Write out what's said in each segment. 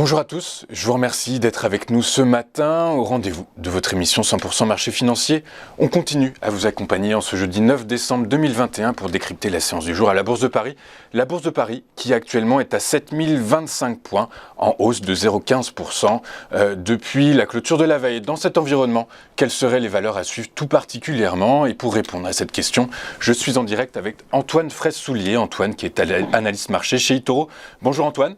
Bonjour à tous, je vous remercie d'être avec nous ce matin au rendez-vous de votre émission 100% marché financier. On continue à vous accompagner en ce jeudi 9 décembre 2021 pour décrypter la séance du jour à la Bourse de Paris. La Bourse de Paris qui actuellement est à 7025 points en hausse de 0,15% depuis la clôture de la veille. Dans cet environnement, quelles seraient les valeurs à suivre tout particulièrement? Et pour répondre à cette question, je suis en direct avec Antoine Fraisse-Soulier. Antoine qui est analyste marché chez eToro. Bonjour Antoine.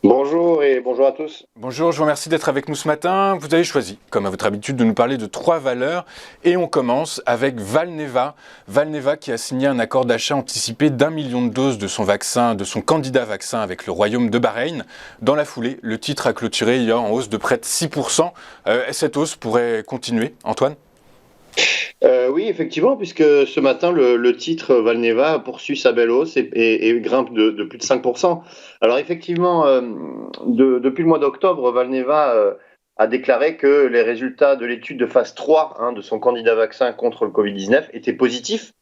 Bonjour et bonjour à tous. Bonjour, je vous remercie d'être avec nous ce matin. Vous avez choisi, comme à votre habitude, de nous parler de 3 valeurs. Et on commence avec Valneva. Valneva qui a signé un accord d'achat anticipé d'1 million de doses de son vaccin, de son candidat vaccin avec le Royaume de Bahreïn. Dans la foulée, le titre a clôturé hier en hausse de près de 6%. Cette hausse pourrait continuer, Antoine ? Oui, effectivement, puisque ce matin, le titre Valneva poursuit sa belle hausse et grimpe de plus de 5%. Alors effectivement, depuis le mois d'octobre, Valneva a déclaré que les résultats de l'étude de phase 3 de son candidat vaccin contre le Covid-19 étaient positifs.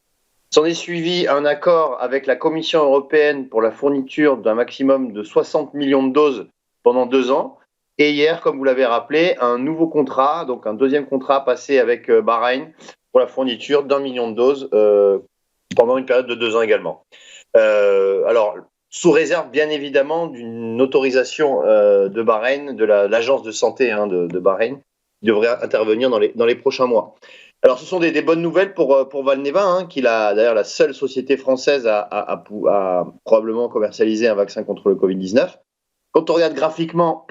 S'en est suivi un accord avec la Commission européenne pour la fourniture d'un maximum de 60 millions de doses pendant 2 ans. Et hier, comme vous l'avez rappelé, un nouveau contrat, donc un deuxième contrat passé avec Bahreïn pour la fourniture d'1 million de doses pendant une période de 2 ans également. Alors, sous réserve bien évidemment d'une autorisation de Bahreïn, de l'agence de santé de Bahreïn, qui devrait intervenir dans les prochains mois. Alors, ce sont des bonnes nouvelles pour Valneva, qui est d'ailleurs la seule société française à probablement commercialiser un vaccin contre le Covid-19. Quand on regarde graphiquement,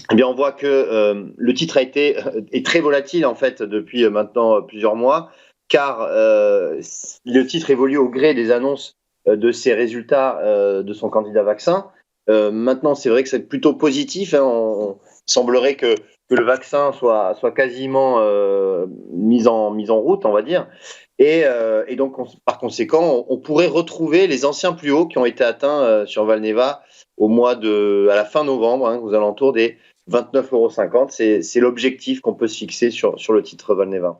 eh bien, on voit que le titre est très volatile en fait depuis maintenant plusieurs mois, car le titre évolue au gré des annonces de ses résultats de son candidat vaccin. Maintenant, c'est vrai que c'est plutôt positif. Il semblerait que le vaccin soit quasiment mis en route, on va dire. Et donc, par conséquent, on pourrait retrouver les anciens plus hauts qui ont été atteints sur Valneva à la fin novembre, aux alentours des 29,50 €. C'est l'objectif qu'on peut se fixer sur le titre Valneva.